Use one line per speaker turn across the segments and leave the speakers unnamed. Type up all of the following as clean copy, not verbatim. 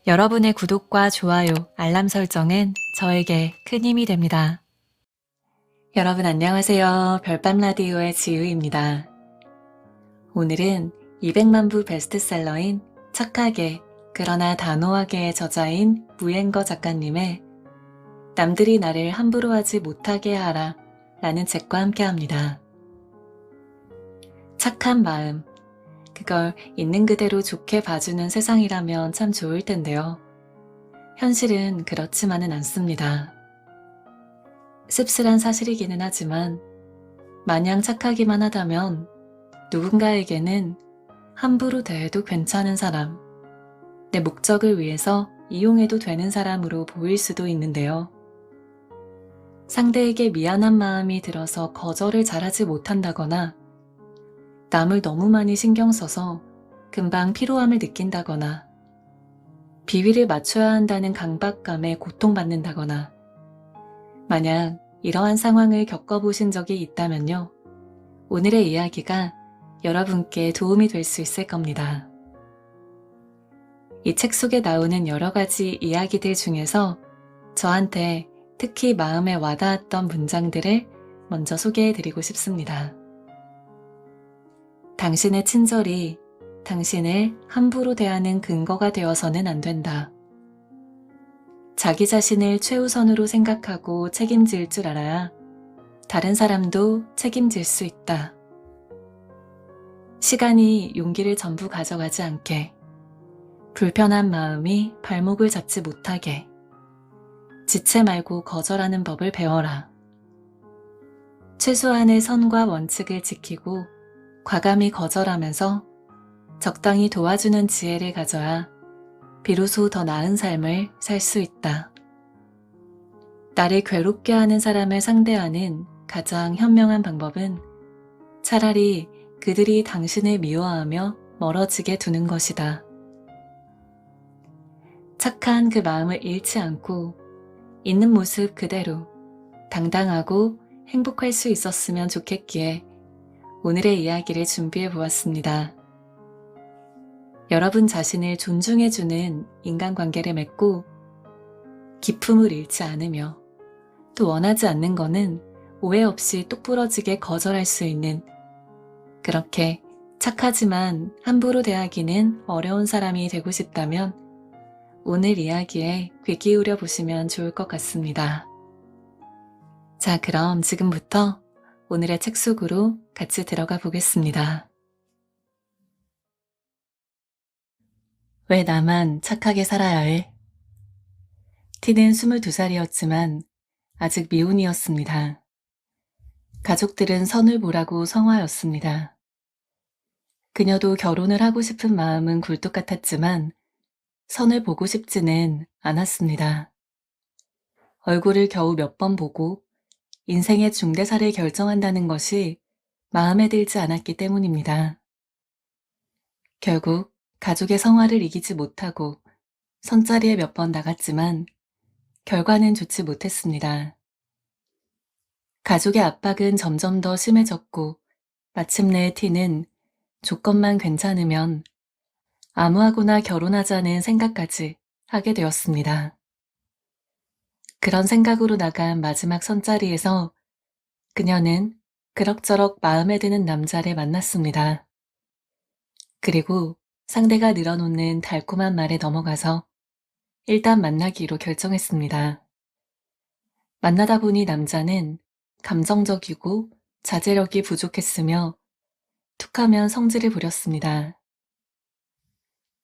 여러분의 구독과 좋아요, 알람 설정은 저에게 큰 힘이 됩니다. 여러분 안녕하세요. 별밤 라디오의 지우입니다. 오늘은 200만 부 베스트셀러인 착하게 그러나 단호하게의 저자인 무행거 작가님의 남들이 나를 함부로 하지 못하게 하라 라는 책과 함께합니다. 착한 마음, 그걸 있는 그대로 좋게 봐주는 세상이라면 참 좋을 텐데요. 현실은 그렇지만은 않습니다. 씁쓸한 사실이기는 하지만 마냥 착하기만 하다면 누군가에게는 함부로 대해도 괜찮은 사람, 내 목적을 위해서 이용해도 되는 사람으로 보일 수도 있는데요. 상대에게 미안한 마음이 들어서 거절을 잘하지 못한다거나 남을 너무 많이 신경 써서 금방 피로함을 느낀다거나 비위를 맞춰야 한다는 강박감에 고통받는다거나 만약 이러한 상황을 겪어보신 적이 있다면요. 오늘의 이야기가 여러분께 도움이 될 수 있을 겁니다. 이 책 속에 나오는 여러 가지 이야기들 중에서 저한테 특히 마음에 와닿았던 문장들을 먼저 소개해드리고 싶습니다. 당신의 친절이 당신을 함부로 대하는 근거가 되어서는 안 된다. 자기 자신을 최우선으로 생각하고 책임질 줄 알아야 다른 사람도 책임질 수 있다. 시간이 용기를 전부 가져가지 않게, 불편한 마음이 발목을 잡지 못하게, 지체 말고 거절하는 법을 배워라. 최소한의 선과 원칙을 지키고 과감히 거절하면서 적당히 도와주는 지혜를 가져야 비로소 더 나은 삶을 살 수 있다. 나를 괴롭게 하는 사람을 상대하는 가장 현명한 방법은 차라리 그들이 당신을 미워하며 멀어지게 두는 것이다. 착한 그 마음을 잃지 않고 있는 모습 그대로 당당하고 행복할 수 있었으면 좋겠기에 오늘의 이야기를 준비해 보았습니다. 여러분 자신을 존중해주는 인간관계를 맺고 기품을 잃지 않으며 또 원하지 않는 거는 오해 없이 똑부러지게 거절할 수 있는 그렇게 착하지만 함부로 대하기는 어려운 사람이 되고 싶다면 오늘 이야기에 귀 기울여 보시면 좋을 것 같습니다. 자, 그럼 지금부터 오늘의 책 속으로 같이 들어가 보겠습니다. 왜 나만 착하게 살아야 해? 티는 22살이었지만 아직 미혼이었습니다. 가족들은 선을 보라고 성화였습니다. 그녀도 결혼을 하고 싶은 마음은 굴뚝 같았지만 선을 보고 싶지는 않았습니다. 얼굴을 겨우 몇 번 보고 인생의 중대사를 결정한다는 것이 마음에 들지 않았기 때문입니다. 결국 가족의 성화를 이기지 못하고 선자리에 몇 번 나갔지만 결과는 좋지 못했습니다. 가족의 압박은 점점 더 심해졌고 마침내 티는 조건만 괜찮으면 아무하고나 결혼하자는 생각까지 하게 되었습니다. 그런 생각으로 나간 마지막 선자리에서 그녀는 그럭저럭 마음에 드는 남자를 만났습니다. 그리고 상대가 늘어놓는 달콤한 말에 넘어가서 일단 만나기로 결정했습니다. 만나다 보니 남자는 감정적이고 자제력이 부족했으며 툭하면 성질을 부렸습니다.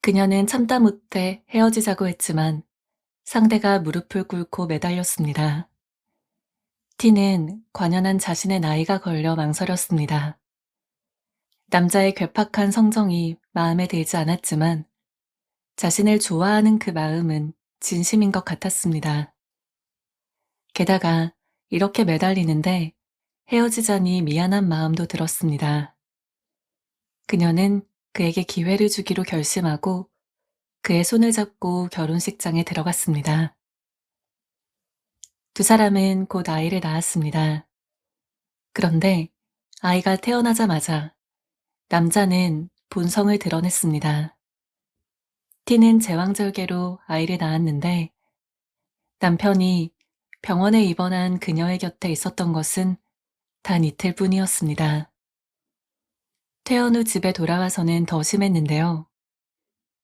그녀는 참다 못해 헤어지자고 했지만 상대가 무릎을 꿇고 매달렸습니다. 티는 관연한 자신의 나이가 걸려 망설였습니다. 남자의 괴팍한 성정이 마음에 들지 않았지만 자신을 좋아하는 그 마음은 진심인 것 같았습니다. 게다가 이렇게 매달리는데 헤어지자니 미안한 마음도 들었습니다. 그녀는 그에게 기회를 주기로 결심하고 그의 손을 잡고 결혼식장에 들어갔습니다. 두 사람은 곧 아이를 낳았습니다. 그런데 아이가 태어나자마자 남자는 본성을 드러냈습니다. 티는 제왕절개로 아이를 낳았는데 남편이 병원에 입원한 그녀의 곁에 있었던 것은 단 이틀 뿐이었습니다. 퇴원 후 집에 돌아와서는 더 심했는데요.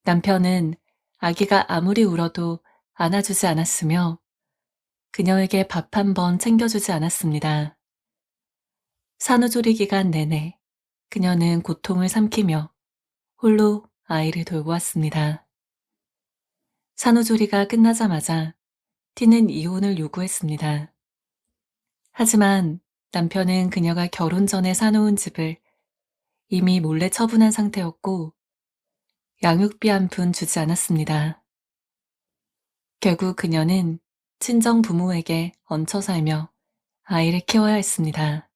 남편은 아기가 아무리 울어도 안아주지 않았으며 그녀에게 밥 한 번 챙겨주지 않았습니다. 산후조리 기간 내내 그녀는 고통을 삼키며 홀로 아이를 돌고 왔습니다. 산후조리가 끝나자마자 티는 이혼을 요구했습니다. 하지만 남편은 그녀가 결혼 전에 사놓은 집을 이미 몰래 처분한 상태였고 양육비 한 푼 주지 않았습니다. 결국 그녀는 친정 부모에게 얹혀 살며 아이를 키워야 했습니다.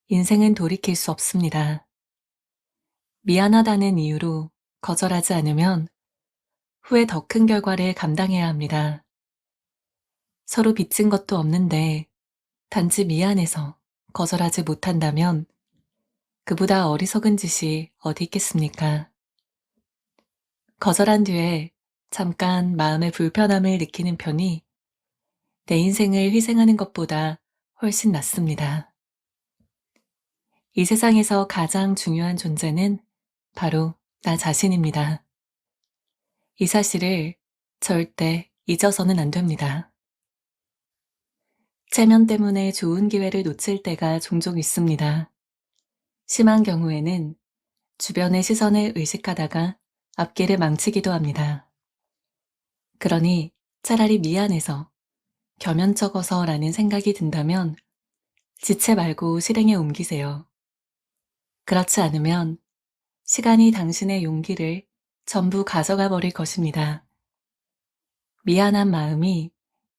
인생은 돌이킬 수 없습니다. 미안하다는 이유로 거절하지 않으면 후에 더 큰 결과를 감당해야 합니다. 서로 빚진 것도 없는데 단지 미안해서 거절하지 못한다면 그보다 어리석은 짓이 어디 있겠습니까? 거절한 뒤에 잠깐 마음의 불편함을 느끼는 편이 내 인생을 희생하는 것보다 훨씬 낫습니다. 이 세상에서 가장 중요한 존재는 바로 나 자신입니다. 이 사실을 절대 잊어서는 안 됩니다. 체면 때문에 좋은 기회를 놓칠 때가 종종 있습니다. 심한 경우에는 주변의 시선을 의식하다가 앞길을 망치기도 합니다. 그러니 차라리 미안해서 겸연쩍어서라는 생각이 든다면 지체 말고 실행에 옮기세요. 그렇지 않으면 시간이 당신의 용기를 전부 가져가 버릴 것입니다. 미안한 마음이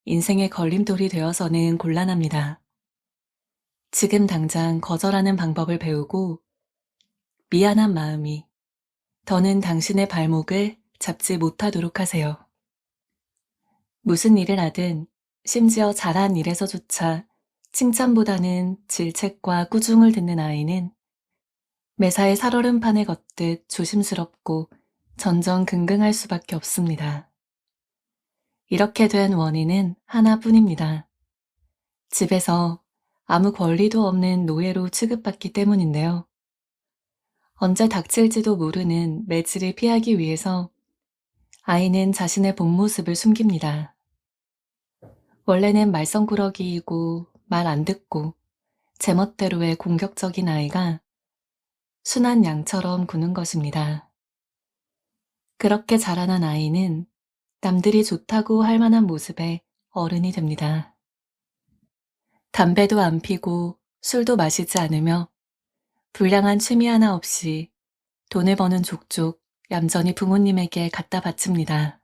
인생의 걸림돌이 되어서는 곤란합니다. 지금 당장 거절하는 방법을 배우고 미안한 마음이 더는 당신의 발목을 잡지 못하도록 하세요. 무슨 일을 하든 심지어 잘한 일에서조차 칭찬보다는 질책과 꾸중을 듣는 아이는 매사에 살얼음판을 걷듯 조심스럽고 전전긍긍할 수밖에 없습니다. 이렇게 된 원인은 하나뿐입니다. 집에서 아무 권리도 없는 노예로 취급받기 때문인데요. 언제 닥칠지도 모르는 매질을 피하기 위해서 아이는 자신의 본 모습을 숨깁니다. 원래는 말썽꾸러기이고 말 안 듣고 제멋대로의 공격적인 아이가 순한 양처럼 구는 것입니다. 그렇게 자라난 아이는 남들이 좋다고 할 만한 모습의 어른이 됩니다. 담배도 안 피고 술도 마시지 않으며 불량한 취미 하나 없이 돈을 버는 족족 얌전히 부모님에게 갖다 바칩니다.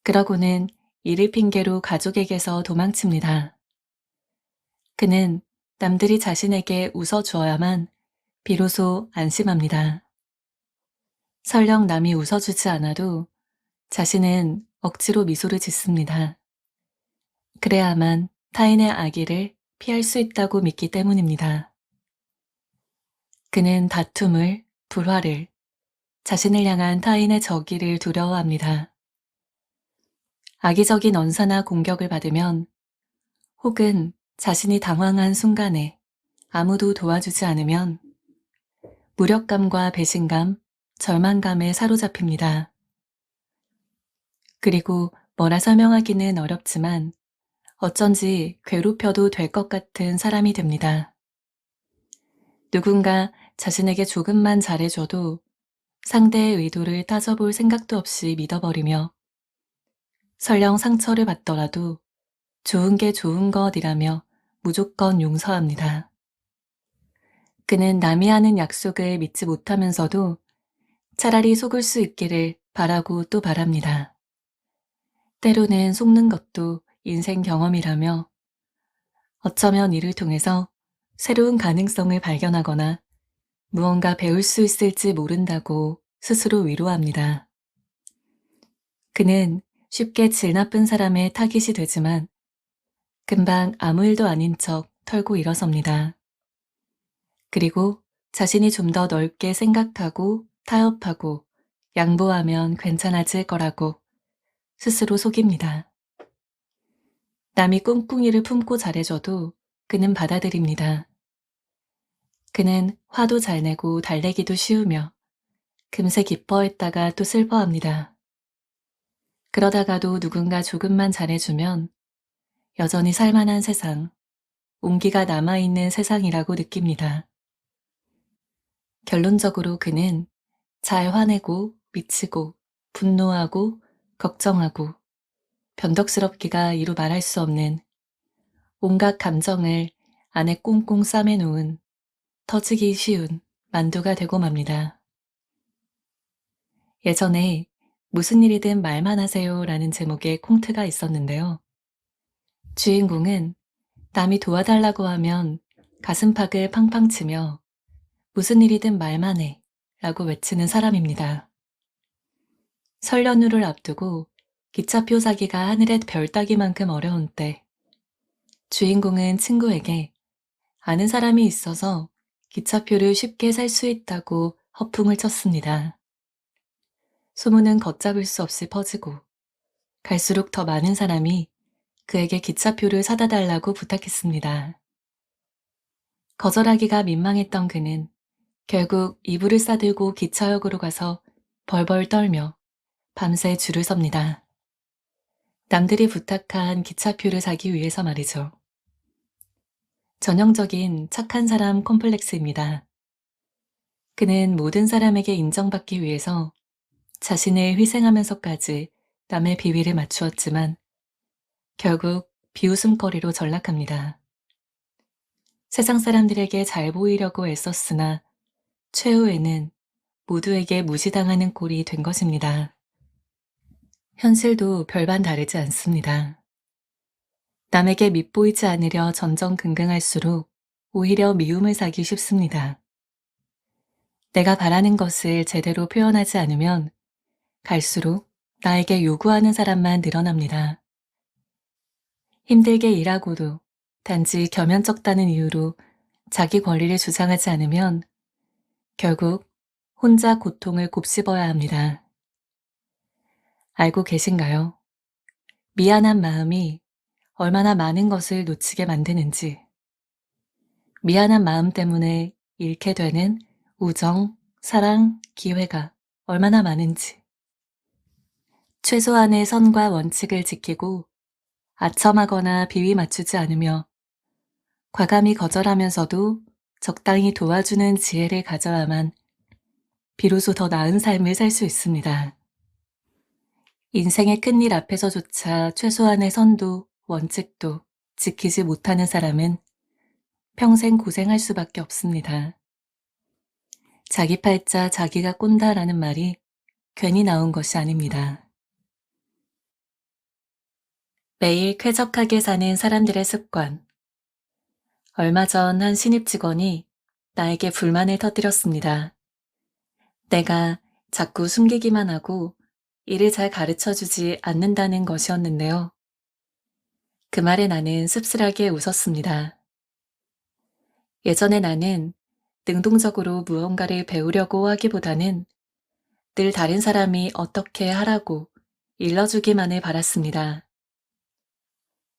그러고는 이를 핑계로 가족에게서 도망칩니다. 그는 남들이 자신에게 웃어주어야만 비로소 안심합니다. 설령 남이 웃어주지 않아도 자신은 억지로 미소를 짓습니다. 그래야만 타인의 악의를 피할 수 있다고 믿기 때문입니다. 그는 다툼을, 불화를, 자신을 향한 타인의 적의를 두려워합니다. 악의적인 언사나 공격을 받으면 혹은 자신이 당황한 순간에 아무도 도와주지 않으면 무력감과 배신감, 절망감에 사로잡힙니다. 그리고 뭐라 설명하기는 어렵지만 어쩐지 괴롭혀도 될 것 같은 사람이 됩니다. 누군가 자신에게 조금만 잘해줘도 상대의 의도를 따져볼 생각도 없이 믿어버리며 설령 상처를 받더라도 좋은 게 좋은 것이라며 무조건 용서합니다. 그는 남이 하는 약속을 믿지 못하면서도 차라리 속을 수 있기를 바라고 또 바랍니다. 때로는 속는 것도 인생 경험이라며 어쩌면 이를 통해서 새로운 가능성을 발견하거나 무언가 배울 수 있을지 모른다고 스스로 위로합니다. 그는 쉽게 질 나쁜 사람의 타깃이 되지만 금방 아무 일도 아닌 척 털고 일어섭니다. 그리고 자신이 좀 더 넓게 생각하고 타협하고 양보하면 괜찮아질 거라고 스스로 속입니다. 남이 꿍꿍이를 품고 잘해줘도 그는 받아들입니다. 그는 화도 잘 내고 달래기도 쉬우며 금세 기뻐했다가 또 슬퍼합니다. 그러다가도 누군가 조금만 잘해주면 여전히 살만한 세상, 온기가 남아있는 세상이라고 느낍니다. 결론적으로 그는 잘 화내고 미치고 분노하고 걱정하고 변덕스럽기가 이루 말할 수 없는 온갖 감정을 안에 꽁꽁 싸매놓은 터지기 쉬운 만두가 되고 맙니다. 예전에 무슨 일이든 말만 하세요 라는 제목의 콩트가 있었는데요. 주인공은 남이 도와달라고 하면 가슴팍을 팡팡 치며 무슨 일이든 말만 해 라고 외치는 사람입니다. 설 연휴를 앞두고 기차표 사기가 하늘의 별 따기만큼 어려운 때 주인공은 친구에게 아는 사람이 있어서 기차표를 쉽게 살 수 있다고 허풍을 쳤습니다. 소문은 걷잡을 수 없이 퍼지고 갈수록 더 많은 사람이 그에게 기차표를 사다 달라고 부탁했습니다. 거절하기가 민망했던 그는 결국 이불을 싸들고 기차역으로 가서 벌벌 떨며 밤새 줄을 섭니다. 남들이 부탁한 기차표를 사기 위해서 말이죠. 전형적인 착한 사람 콤플렉스입니다. 그는 모든 사람에게 인정받기 위해서 자신을 희생하면서까지 남의 비위를 맞추었지만 결국 비웃음거리로 전락합니다. 세상 사람들에게 잘 보이려고 애썼으나 최후에는 모두에게 무시당하는 꼴이 된 것입니다. 현실도 별반 다르지 않습니다. 남에게 밉보이지 않으려 전전긍긍할수록 오히려 미움을 사기 쉽습니다. 내가 바라는 것을 제대로 표현하지 않으면 갈수록 나에게 요구하는 사람만 늘어납니다. 힘들게 일하고도 단지 겸연쩍다는 이유로 자기 권리를 주장하지 않으면 결국 혼자 고통을 곱씹어야 합니다. 알고 계신가요? 미안한 마음이 얼마나 많은 것을 놓치게 만드는지, 미안한 마음 때문에 잃게 되는 우정, 사랑, 기회가 얼마나 많은지, 최소한의 선과 원칙을 지키고 아첨하거나 비위 맞추지 않으며 과감히 거절하면서도 적당히 도와주는 지혜를 가져야만 비로소 더 나은 삶을 살 수 있습니다. 인생의 큰일 앞에서조차 최소한의 선도 원칙도 지키지 못하는 사람은 평생 고생할 수밖에 없습니다. 자기 팔자 자기가 꼰다라는 말이 괜히 나온 것이 아닙니다. 매일 쾌적하게 사는 사람들의 습관. 얼마 전 한 신입 직원이 나에게 불만을 터뜨렸습니다. 내가 자꾸 숨기기만 하고 일을 잘 가르쳐주지 않는다는 것이었는데요. 그 말에 나는 씁쓸하게 웃었습니다. 예전에 나는 능동적으로 무언가를 배우려고 하기보다는 늘 다른 사람이 어떻게 하라고 일러주기만을 바랐습니다.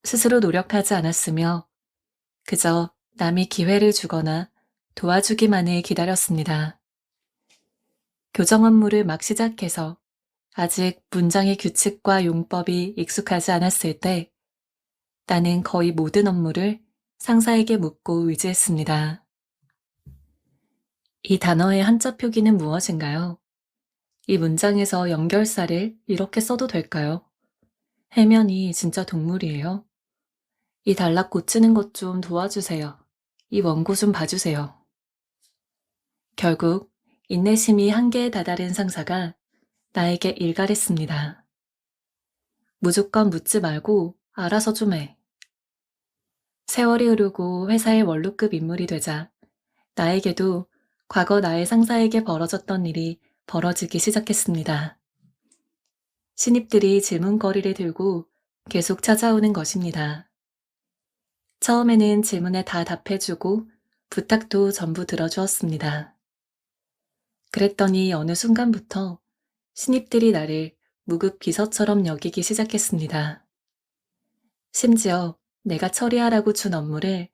스스로 노력하지 않았으며 그저 남이 기회를 주거나 도와주기만을 기다렸습니다. 교정 업무를 막 시작해서 아직 문장의 규칙과 용법이 익숙하지 않았을 때 나는 거의 모든 업무를 상사에게 묻고 의지했습니다. 이 단어의 한자 표기는 무엇인가요? 이 문장에서 연결사를 이렇게 써도 될까요? 해면이 진짜 동물이에요? 이 단락 고치는 것 좀 도와주세요. 이 원고 좀 봐주세요. 결국 인내심이 한계에 다다른 상사가 나에게 일갈했습니다. 무조건 묻지 말고 알아서 좀 해. 세월이 흐르고 회사의 원로급 인물이 되자 나에게도 과거 나의 상사에게 벌어졌던 일이 벌어지기 시작했습니다. 신입들이 질문거리를 들고 계속 찾아오는 것입니다. 처음에는 질문에 다 답해주고 부탁도 전부 들어주었습니다. 그랬더니 어느 순간부터 신입들이 나를 무급 비서처럼 여기기 시작했습니다. 심지어 내가 처리하라고 준 업무를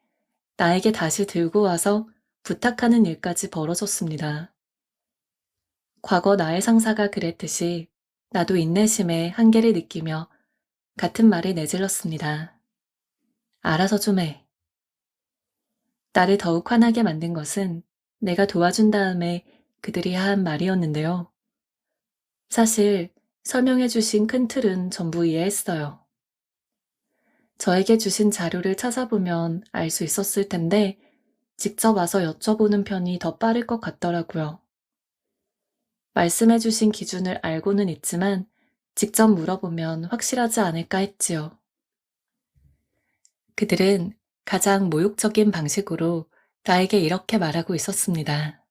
나에게 다시 들고 와서 부탁하는 일까지 벌어졌습니다. 과거 나의 상사가 그랬듯이 나도 인내심의 한계를 느끼며 같은 말을 내질렀습니다. 알아서 좀 해. 나를 더욱 화나게 만든 것은 내가 도와준 다음에 그들이 한 말이었는데요. 사실 설명해 주신 큰 틀은 전부 이해했어요. 저에게 주신 자료를 찾아보면 알 수 있었을 텐데 직접 와서 여쭤보는 편이 더 빠를 것 같더라고요. 말씀해 주신 기준을 알고는 있지만 직접 물어보면 확실하지 않을까 했지요. 그들은 가장 모욕적인 방식으로 나에게 이렇게 말하고 있었습니다.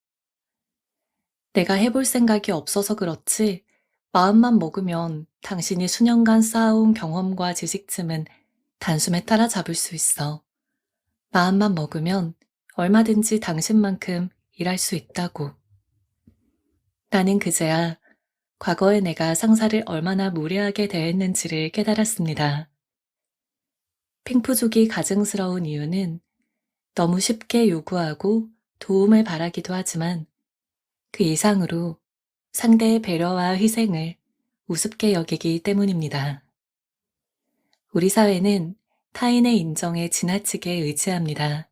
내가 해볼 생각이 없어서 그렇지 마음만 먹으면 당신이 수년간 쌓아온 경험과 지식쯤은 단숨에 따라잡을 수 있어. 마음만 먹으면 얼마든지 당신만큼 일할 수 있다고. 나는 그제야 과거에 내가 상사를 얼마나 무례하게 대했는지를 깨달았습니다. 핑푸족이 가증스러운 이유는 너무 쉽게 요구하고 도움을 바라기도 하지만 그 이상으로 상대의 배려와 희생을 우습게 여기기 때문입니다. 우리 사회는 타인의 인정에 지나치게 의지합니다.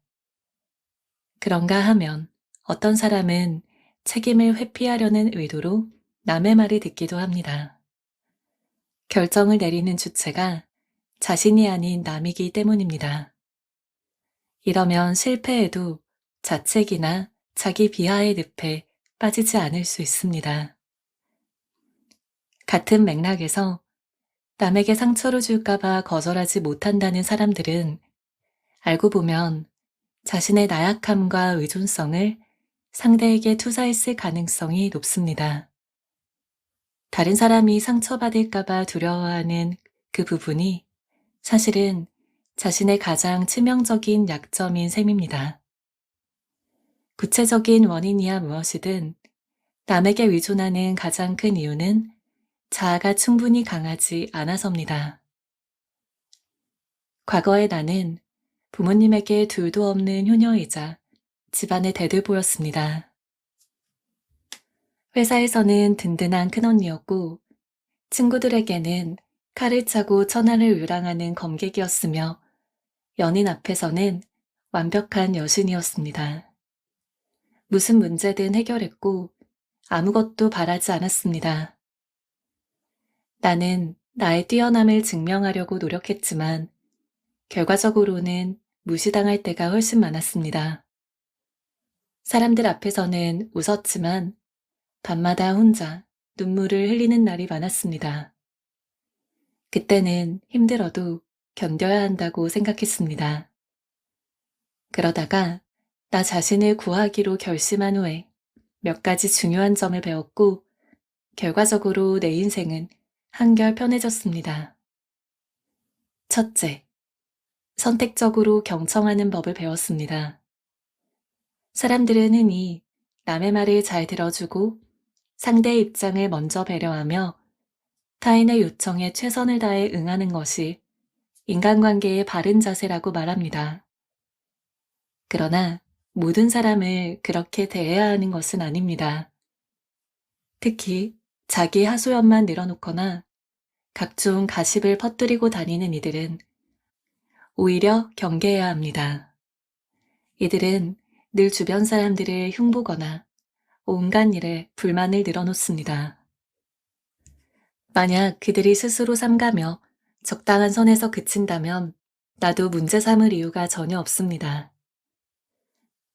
그런가 하면 어떤 사람은 책임을 회피하려는 의도로 남의 말을 듣기도 합니다. 결정을 내리는 주체가 자신이 아닌 남이기 때문입니다. 이러면 실패해도 자책이나 자기 비하의 늪에 빠지지 않을 수 있습니다. 같은 맥락에서 남에게 상처를 줄까봐 거절하지 못한다는 사람들은 알고 보면 자신의 나약함과 의존성을 상대에게 투사했을 가능성이 높습니다. 다른 사람이 상처받을까봐 두려워하는 그 부분이 사실은 자신의 가장 치명적인 약점인 셈입니다. 구체적인 원인이야 무엇이든 남에게 의존하는 가장 큰 이유는 자아가 충분히 강하지 않아서입니다. 과거의 나는 부모님에게 둘도 없는 효녀이자 집안의 대들보였습니다. 회사에서는 든든한 큰언니였고 친구들에게는 칼을 차고 천하를 유랑하는 검객이었으며 연인 앞에서는 완벽한 여신이었습니다. 무슨 문제든 해결했고 아무것도 바라지 않았습니다. 나는 나의 뛰어남을 증명하려고 노력했지만 결과적으로는 무시당할 때가 훨씬 많았습니다. 사람들 앞에서는 웃었지만 밤마다 혼자 눈물을 흘리는 날이 많았습니다. 그때는 힘들어도 견뎌야 한다고 생각했습니다. 그러다가 나 자신을 구하기로 결심한 후에 몇 가지 중요한 점을 배웠고 결과적으로 내 인생은 한결 편해졌습니다. 첫째, 선택적으로 경청하는 법을 배웠습니다. 사람들은 흔히 남의 말을 잘 들어주고 상대의 입장을 먼저 배려하며 타인의 요청에 최선을 다해 응하는 것이 인간관계의 바른 자세라고 말합니다. 그러나 모든 사람을 그렇게 대해야 하는 것은 아닙니다. 특히 자기 하소연만 늘어놓거나 각종 가십을 퍼뜨리고 다니는 이들은 오히려 경계해야 합니다. 이들은 늘 주변 사람들을 흉보거나 온갖 일에 불만을 늘어놓습니다. 만약 그들이 스스로 삼가며 적당한 선에서 그친다면 나도 문제 삼을 이유가 전혀 없습니다.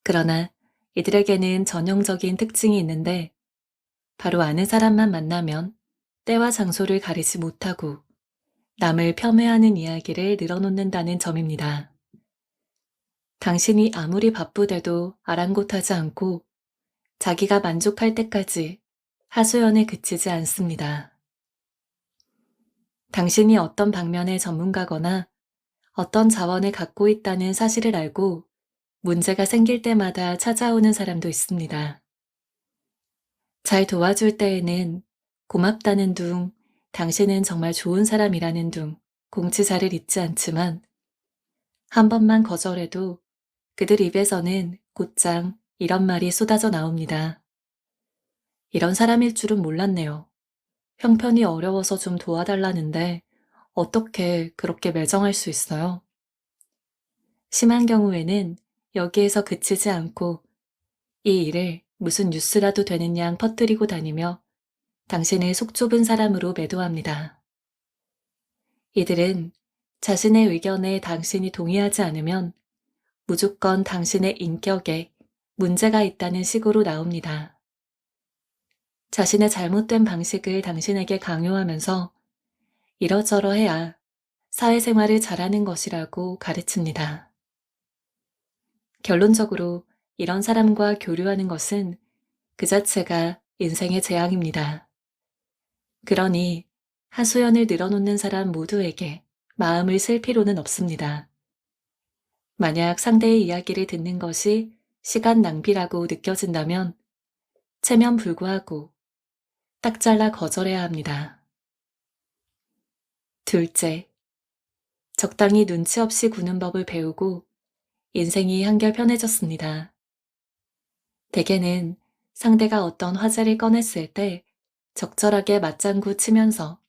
그러나 이들에게는 전형적인 특징이 있는데 바로 아는 사람만 만나면 때와 장소를 가리지 못하고 남을 폄훼하는 이야기를 늘어놓는다는 점입니다. 당신이 아무리 바쁘대도 아랑곳하지 않고 자기가 만족할 때까지 하소연에 그치지 않습니다. 당신이 어떤 방면의 전문가거나 어떤 자원을 갖고 있다는 사실을 알고 문제가 생길 때마다 찾아오는 사람도 있습니다. 잘 도와줄 때에는 고맙다는 둥, 당신은 정말 좋은 사람이라는 둥, 공치사를 잊지 않지만 한 번만 거절해도 그들 입에서는 곧장 이런 말이 쏟아져 나옵니다. 이런 사람일 줄은 몰랐네요. 형편이 어려워서 좀 도와달라는데 어떻게 그렇게 매정할 수 있어요? 심한 경우에는 여기에서 그치지 않고 이 일을 무슨 뉴스라도 되는 양 퍼뜨리고 다니며 당신을 속 좁은 사람으로 매도합니다. 이들은 자신의 의견에 당신이 동의하지 않으면 무조건 당신의 인격에 문제가 있다는 식으로 나옵니다. 자신의 잘못된 방식을 당신에게 강요하면서 이러저러 해야 사회생활을 잘하는 것이라고 가르칩니다. 결론적으로 이런 사람과 교류하는 것은 그 자체가 인생의 재앙입니다. 그러니 하소연을 늘어놓는 사람 모두에게 마음을 쓸 필요는 없습니다. 만약 상대의 이야기를 듣는 것이 시간 낭비라고 느껴진다면 체면 불구하고 딱 잘라 거절해야 합니다. 둘째, 적당히 눈치 없이 구는 법을 배우고 인생이 한결 편해졌습니다. 대개는 상대가 어떤 화제를 꺼냈을 때 적절하게 맞장구 치면서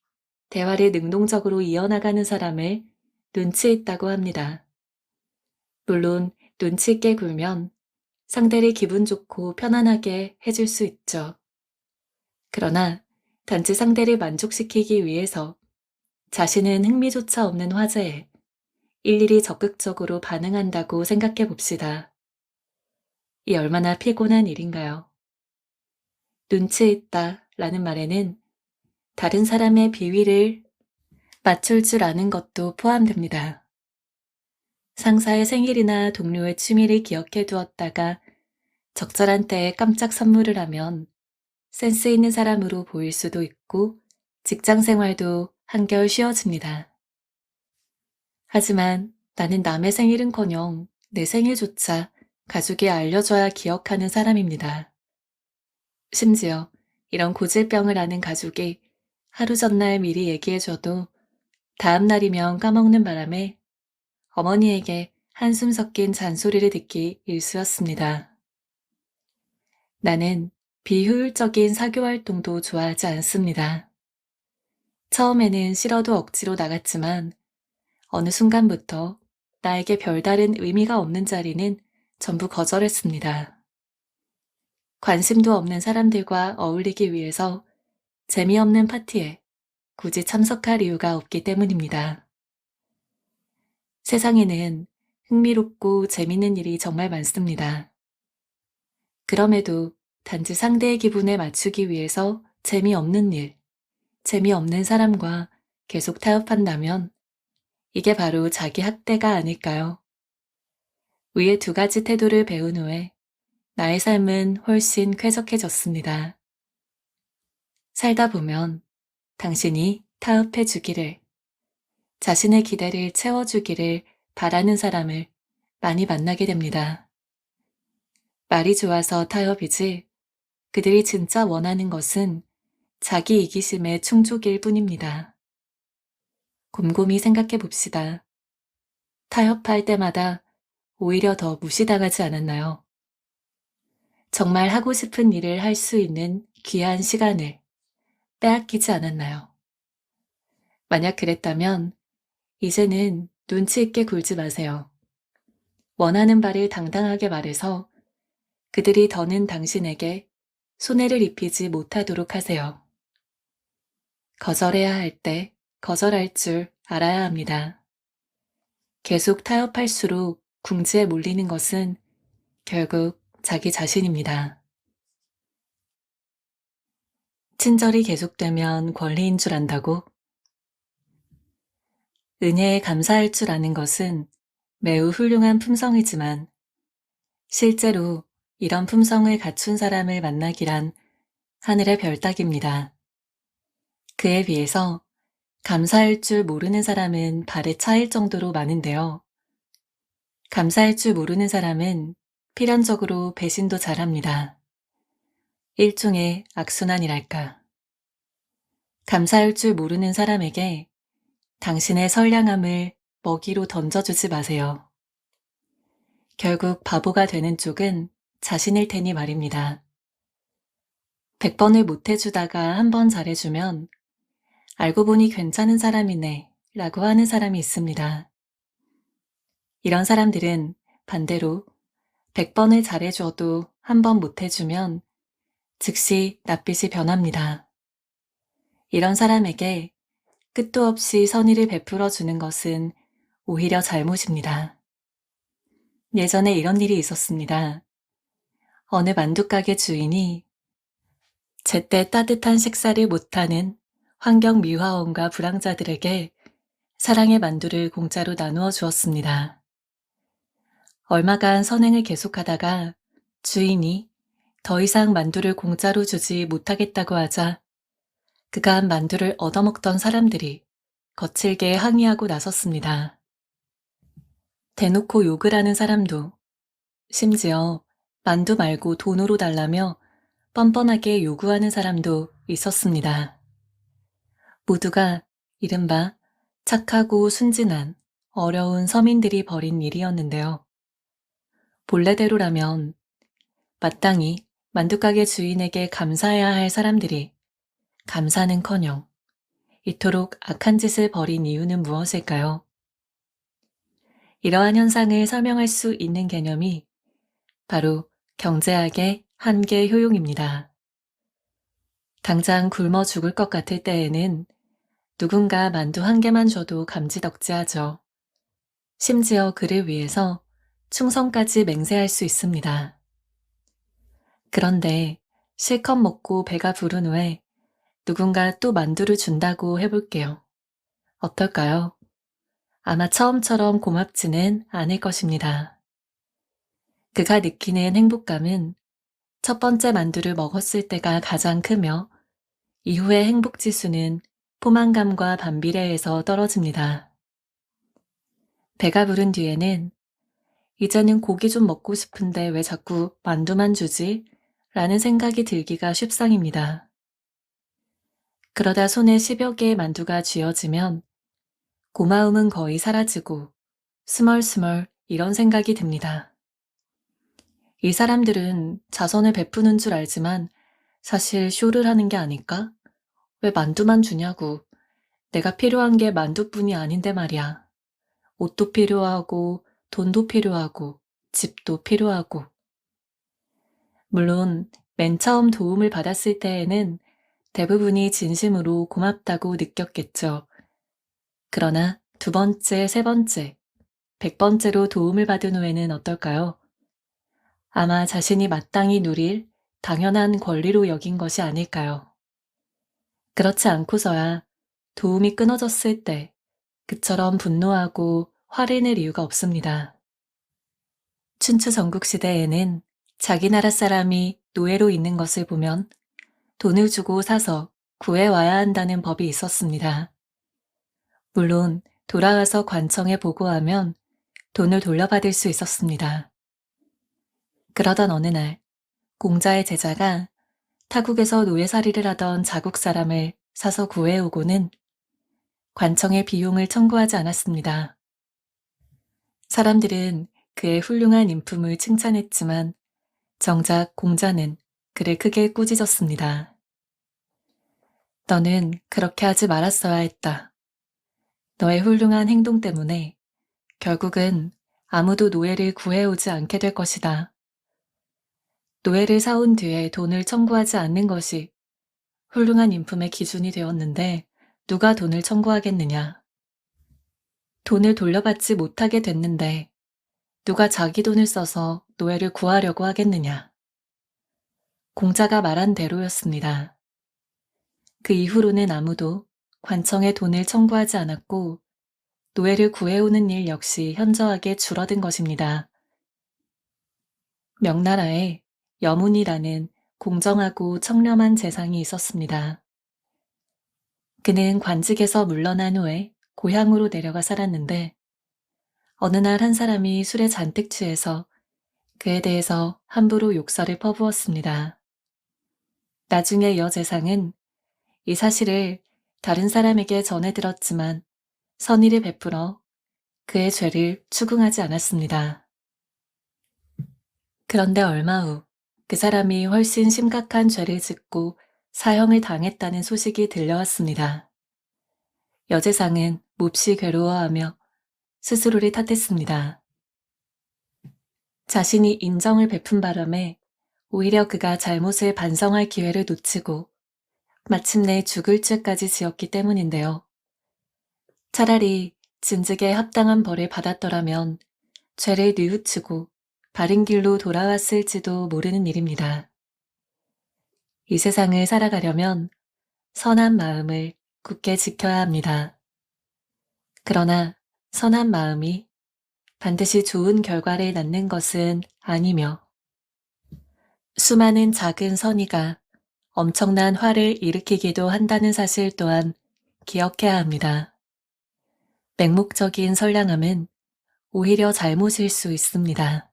대화를 능동적으로 이어나가는 사람을 눈치 있다고 합니다. 물론 눈치 있게 굴면 상대를 기분 좋고 편안하게 해줄 수 있죠. 그러나 단지 상대를 만족시키기 위해서 자신은 흥미조차 없는 화제에 일일이 적극적으로 반응한다고 생각해 봅시다. 이 얼마나 피곤한 일인가요? 눈치 있다 라는 말에는 다른 사람의 비위를 맞출 줄 아는 것도 포함됩니다. 상사의 생일이나 동료의 취미를 기억해 두었다가 적절한 때에 깜짝 선물을 하면 센스 있는 사람으로 보일 수도 있고 직장 생활도 한결 쉬워집니다. 하지만 나는 남의 생일은커녕 내 생일조차 가족이 알려줘야 기억하는 사람입니다. 심지어 이런 고질병을 아는 가족이 하루 전날 미리 얘기해줘도 다음 날이면 까먹는 바람에 어머니에게 한숨 섞인 잔소리를 듣기 일쑤였습니다. 나는 비효율적인 사교활동도 좋아하지 않습니다. 처음에는 싫어도 억지로 나갔지만 어느 순간부터 나에게 별다른 의미가 없는 자리는 전부 거절했습니다. 관심도 없는 사람들과 어울리기 위해서 재미없는 파티에 굳이 참석할 이유가 없기 때문입니다. 세상에는 흥미롭고 재밌는 일이 정말 많습니다. 그럼에도 단지 상대의 기분에 맞추기 위해서 재미없는 일, 재미없는 사람과 계속 타협한다면 이게 바로 자기 학대가 아닐까요? 위의 두 가지 태도를 배운 후에 나의 삶은 훨씬 쾌적해졌습니다. 살다 보면 당신이 타협해 주기를, 자신의 기대를 채워주기를 바라는 사람을 많이 만나게 됩니다. 말이 좋아서 타협이지 그들이 진짜 원하는 것은 자기 이기심의 충족일 뿐입니다. 곰곰이 생각해 봅시다. 타협할 때마다 오히려 더 무시당하지 않았나요? 정말 하고 싶은 일을 할 수 있는 귀한 시간을 빼앗기지 않았나요? 만약 그랬다면 이제는 눈치 있게 굴지 마세요. 원하는 바를 당당하게 말해서 그들이 더는 당신에게 손해를 입히지 못하도록 하세요. 거절해야 할 때 거절할 줄 알아야 합니다. 계속 타협할수록 궁지에 몰리는 것은 결국 자기 자신입니다. 친절이 계속되면 권리인 줄 안다고? 은혜에 감사할 줄 아는 것은 매우 훌륭한 품성이지만 실제로 이런 품성을 갖춘 사람을 만나기란 하늘의 별 따기입니다. 그에 비해서 감사할 줄 모르는 사람은 발에 차일 정도로 많은데요. 감사할 줄 모르는 사람은 필연적으로 배신도 잘합니다. 일종의 악순환이랄까. 감사할 줄 모르는 사람에게 당신의 선량함을 먹이로 던져주지 마세요. 결국 바보가 되는 쪽은 자신일 테니 말입니다. 100번을 못해주다가 한 번 잘해주면 알고 보니 괜찮은 사람이네 라고 하는 사람이 있습니다. 이런 사람들은 반대로 100번을 잘해줘도 한 번 못해주면 즉시 낯빛이 변합니다. 이런 사람에게 끝도 없이 선의를 베풀어 주는 것은 오히려 잘못입니다. 예전에 이런 일이 있었습니다. 어느 만두가게 주인이 제때 따뜻한 식사를 못하는 환경미화원과 불황자들에게 사랑의 만두를 공짜로 나누어 주었습니다. 얼마간 선행을 계속하다가 주인이 더 이상 만두를 공짜로 주지 못하겠다고 하자 그가 한 만두를 얻어먹던 사람들이 거칠게 항의하고 나섰습니다. 대놓고 욕을 하는 사람도, 심지어 만두 말고 돈으로 달라며 뻔뻔하게 요구하는 사람도 있었습니다. 모두가 이른바 착하고 순진한 어려운 서민들이 벌인 일이었는데요. 본래대로라면 마땅히 만두가게 주인에게 감사해야 할 사람들이 감사는커녕 이토록 악한 짓을 벌인 이유는 무엇일까요? 이러한 현상을 설명할 수 있는 개념이 바로 경제학의 한계 효용입니다. 당장 굶어 죽을 것 같을 때에는 누군가 만두 한 개만 줘도 감지덕지하죠. 심지어 그를 위해서 충성까지 맹세할 수 있습니다. 그런데 실컷 먹고 배가 부른 후에 누군가 또 만두를 준다고 해볼게요. 어떨까요? 아마 처음처럼 고맙지는 않을 것입니다. 그가 느끼는 행복감은 첫 번째 만두를 먹었을 때가 가장 크며 이후의 행복지수는 포만감과 반비례해서 떨어집니다. 배가 부른 뒤에는 이제는 고기 좀 먹고 싶은데 왜 자꾸 만두만 주지? 라는 생각이 들기가 쉽상입니다. 그러다 손에 10여 개의 만두가 쥐어지면 고마움은 거의 사라지고 스멀스멀 이런 생각이 듭니다. 이 사람들은 자선을 베푸는 줄 알지만 사실 쇼를 하는 게 아닐까? 왜 만두만 주냐고. 내가 필요한 게 만두뿐이 아닌데 말이야. 옷도 필요하고 돈도 필요하고 집도 필요하고. 물론 맨 처음 도움을 받았을 때에는 대부분이 진심으로 고맙다고 느꼈겠죠. 그러나 두 번째, 세 번째, 100번째로 도움을 받은 후에는 어떨까요? 아마 자신이 마땅히 누릴 당연한 권리로 여긴 것이 아닐까요? 그렇지 않고서야 도움이 끊어졌을 때 그처럼 분노하고 화를 낼 이유가 없습니다. 춘추 전국시대에는 자기 나라 사람이 노예로 있는 것을 보면 돈을 주고 사서 구해와야 한다는 법이 있었습니다. 물론 돌아와서 관청에 보고하면 돈을 돌려받을 수 있었습니다. 그러던 어느 날 공자의 제자가 타국에서 노예살이를 하던 자국 사람을 사서 구해오고는 관청에 비용을 청구하지 않았습니다. 사람들은 그의 훌륭한 인품을 칭찬했지만 정작 공자는 그를 크게 꾸짖었습니다. 너는 그렇게 하지 말았어야 했다. 너의 훌륭한 행동 때문에 결국은 아무도 노예를 구해오지 않게 될 것이다. 노예를 사온 뒤에 돈을 청구하지 않는 것이 훌륭한 인품의 기준이 되었는데 누가 돈을 청구하겠느냐. 돈을 돌려받지 못하게 됐는데 누가 자기 돈을 써서 노예를 구하려고 하겠느냐. 공자가 말한 대로였습니다. 그 이후로는 아무도 관청에 돈을 청구하지 않았고 노예를 구해오는 일 역시 현저하게 줄어든 것입니다. 명나라에 여문이라는 공정하고 청렴한 재상이 있었습니다. 그는 관직에서 물러난 후에 고향으로 내려가 살았는데 어느 날 한 사람이 술에 잔뜩 취해서 그에 대해서 함부로 욕설을 퍼부었습니다. 나중에 여재상은 이 사실을 다른 사람에게 전해 들었지만 선의를 베풀어 그의 죄를 추궁하지 않았습니다. 그런데 얼마 후 그 사람이 훨씬 심각한 죄를 짓고 사형을 당했다는 소식이 들려왔습니다. 여재상은 몹시 괴로워하며 스스로를 탓했습니다. 자신이 인정을 베푼 바람에 오히려 그가 잘못을 반성할 기회를 놓치고 마침내 죽을 죄까지 지었기 때문인데요. 차라리 진즉에 합당한 벌을 받았더라면 죄를 뉘우치고 바른 길로 돌아왔을지도 모르는 일입니다. 이 세상을 살아가려면 선한 마음을 굳게 지켜야 합니다. 그러나 선한 마음이 반드시 좋은 결과를 낳는 것은 아니며 수많은 작은 선의가 엄청난 화를 일으키기도 한다는 사실 또한 기억해야 합니다. 맹목적인 선량함은 오히려 잘못일 수 있습니다.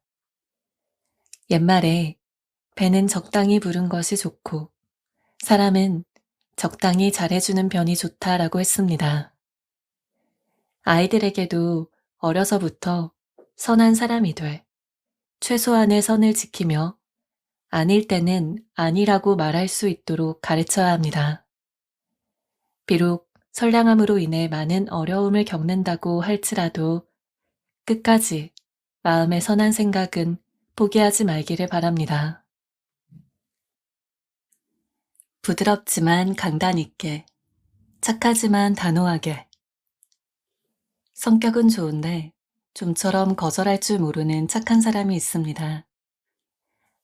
옛말에 배는 적당히 부른 것이 좋고 사람은 적당히 잘해주는 편이 좋다라고 했습니다. 아이들에게도 어려서부터 선한 사람이 돼 최소한의 선을 지키며 아닐 때는 아니라고 말할 수 있도록 가르쳐야 합니다. 비록 선량함으로 인해 많은 어려움을 겪는다고 할지라도 끝까지 마음의 선한 생각은 포기하지 말기를 바랍니다. 부드럽지만 강단 있게, 착하지만 단호하게. 성격은 좋은데 좀처럼 거절할 줄 모르는 착한 사람이 있습니다.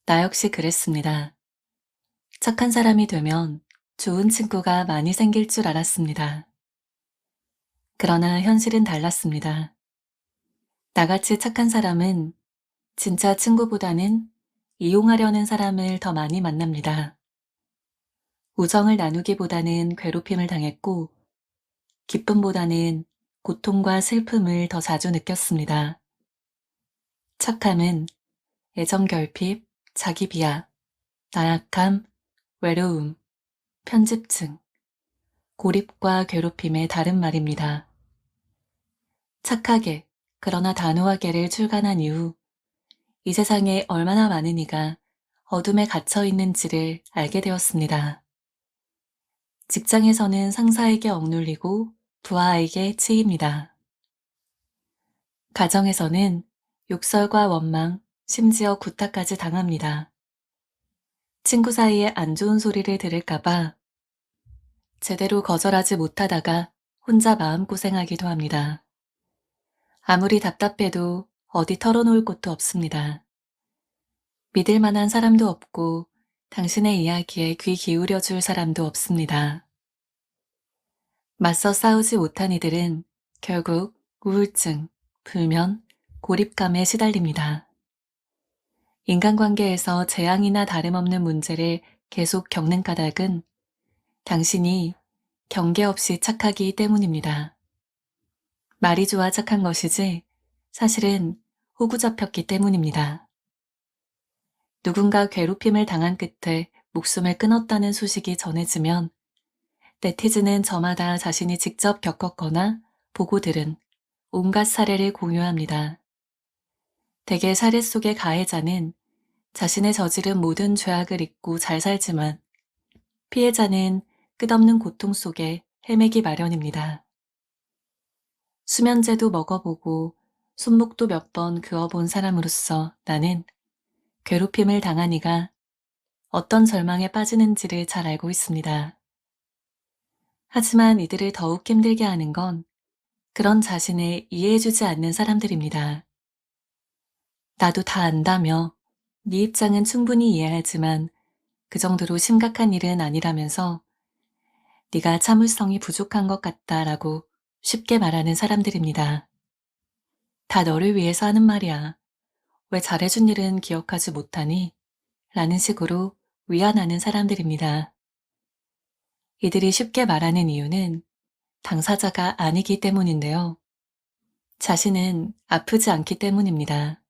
나 역시 그랬습니다. 착한 사람이 되면 좋은 친구가 많이 생길 줄 알았습니다. 그러나 현실은 달랐습니다. 나같이 착한 사람은 진짜 친구보다는 이용하려는 사람을 더 많이 만납니다. 우정을 나누기보다는 괴롭힘을 당했고 기쁨보다는 고통과 슬픔을 더 자주 느꼈습니다. 착함은 애정결핍, 자기비하, 나약함, 외로움, 편집증, 고립과 괴롭힘의 다른 말입니다. 착하게 그러나 단호하게를 출간한 이후 이 세상에 얼마나 많은 이가 어둠에 갇혀 있는지를 알게 되었습니다. 직장에서는 상사에게 억눌리고 부하에게 치입니다. 가정에서는 욕설과 원망, 심지어 구타까지 당합니다. 친구 사이에 안 좋은 소리를 들을까봐 제대로 거절하지 못하다가 혼자 마음고생하기도 합니다. 아무리 답답해도 어디 털어놓을 곳도 없습니다. 믿을 만한 사람도 없고 당신의 이야기에 귀 기울여줄 사람도 없습니다. 맞서 싸우지 못한 이들은 결국 우울증, 불면, 고립감에 시달립니다. 인간관계에서 재앙이나 다름없는 문제를 계속 겪는 까닭은 당신이 경계 없이 착하기 때문입니다. 말이 좋아 착한 것이지 사실은 호구 잡혔기 때문입니다. 누군가 괴롭힘을 당한 끝에 목숨을 끊었다는 소식이 전해지면 네티즌은 저마다 자신이 직접 겪었거나 보고 들은 온갖 사례를 공유합니다. 대개 사례 속의 가해자는 자신의 저지른 모든 죄악을 잊고 잘 살지만 피해자는 끝없는 고통 속에 헤매기 마련입니다. 수면제도 먹어보고 손목도 몇 번 그어본 사람으로서 나는 괴롭힘을 당한 이가 어떤 절망에 빠지는지를 잘 알고 있습니다. 하지만 이들을 더욱 힘들게 하는 건 그런 자신을 이해해주지 않는 사람들입니다. 나도 다 안다며 네 입장은 충분히 이해하지만 그 정도로 심각한 일은 아니라면서 네가 참을성이 부족한 것 같다라고 쉽게 말하는 사람들입니다. 다 너를 위해서 하는 말이야. 왜 잘해준 일은 기억하지 못하니? 라는 식으로 위안하는 사람들입니다. 이들이 쉽게 말하는 이유는 당사자가 아니기 때문인데요. 자신은 아프지 않기 때문입니다.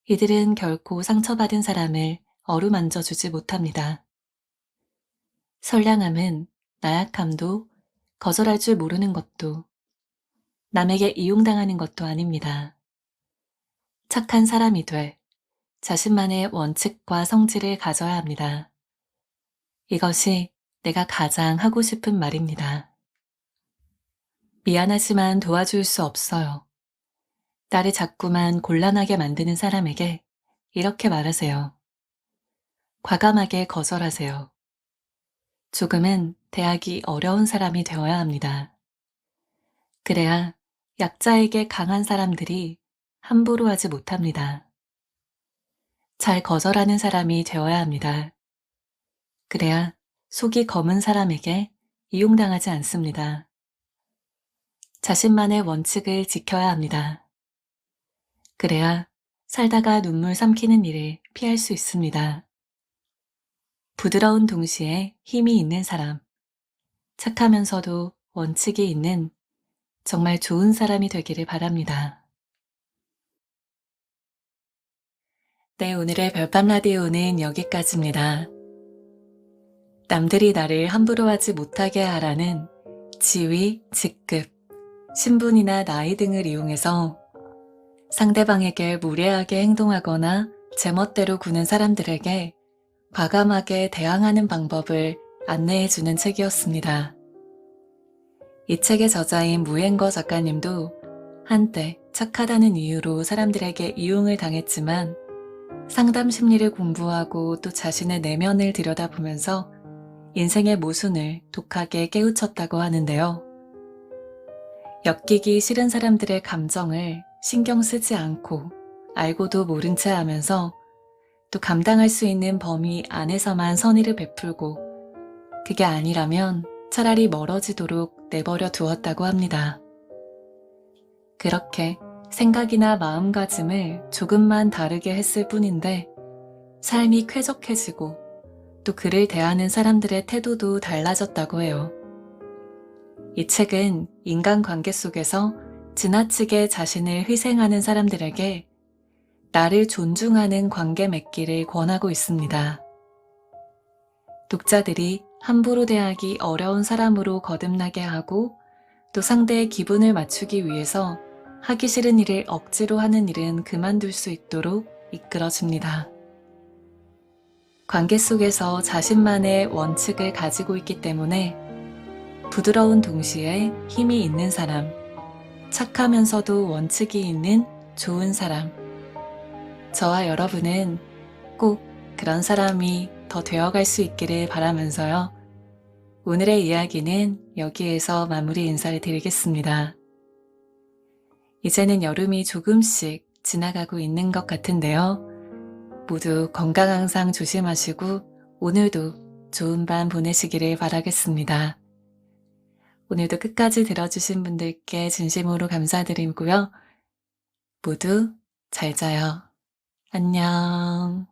이들은 결코 상처받은 사람을 어루만져 주지 못합니다. 선량함은 나약함도 거절할 줄 모르는 것도 남에게 이용당하는 것도 아닙니다. 착한 사람이 돼 자신만의 원칙과 성질을 가져야 합니다. 이것이 내가 가장 하고 싶은 말입니다. 미안하지만 도와줄 수 없어요. 나를 자꾸만 곤란하게 만드는 사람에게 이렇게 말하세요. 과감하게 거절하세요. 조금은 대하기 어려운 사람이 되어야 합니다. 그래야 약자에게 강한 사람들이 함부로 하지 못합니다. 잘 거절하는 사람이 되어야 합니다. 그래야 속이 검은 사람에게 이용당하지 않습니다. 자신만의 원칙을 지켜야 합니다. 그래야 살다가 눈물 삼키는 일을 피할 수 있습니다. 부드러운 동시에 힘이 있는 사람, 착하면서도 원칙이 있는 정말 좋은 사람이 되기를 바랍니다. 네, 오늘의 별밤 라디오는 여기까지입니다. 남들이 나를 함부로 하지 못하게 하라는 지위, 직급, 신분이나 나이 등을 이용해서 상대방에게 무례하게 행동하거나 제멋대로 구는 사람들에게 과감하게 대항하는 방법을 안내해주는 책이었습니다. 이 책의 저자인 무행거 작가님도 한때 착하다는 이유로 사람들에게 이용을 당했지만 상담 심리를 공부하고 또 자신의 내면을 들여다보면서 인생의 모순을 독하게 깨우쳤다고 하는데요. 엮이기 싫은 사람들의 감정을 신경 쓰지 않고 알고도 모른 채 하면서 또 감당할 수 있는 범위 안에서만 선의를 베풀고 그게 아니라면 차라리 멀어지도록 내버려 두었다고 합니다. 그렇게 생각이나 마음가짐을 조금만 다르게 했을 뿐인데 삶이 쾌적해지고 또 그를 대하는 사람들의 태도도 달라졌다고 해요. 이 책은 인간관계 속에서 지나치게 자신을 희생하는 사람들에게 나를 존중하는 관계 맺기를 권하고 있습니다. 독자들이 함부로 대하기 어려운 사람으로 거듭나게 하고 또 상대의 기분을 맞추기 위해서 하기 싫은 일을 억지로 하는 일은 그만둘 수 있도록 이끌어줍니다. 관계 속에서 자신만의 원칙을 가지고 있기 때문에 부드러운 동시에 힘이 있는 사람, 착하면서도 원칙이 있는 좋은 사람, 저와 여러분은 꼭 그런 사람이 더 되어갈 수 있기를 바라면서요. 오늘의 이야기는 여기에서 마무리 인사를 드리겠습니다. 이제는 여름이 조금씩 지나가고 있는 것 같은데요. 모두 건강 항상 조심하시고 오늘도 좋은 밤 보내시기를 바라겠습니다. 오늘도 끝까지 들어주신 분들께 진심으로 감사드리고요. 모두 잘 자요. 안녕.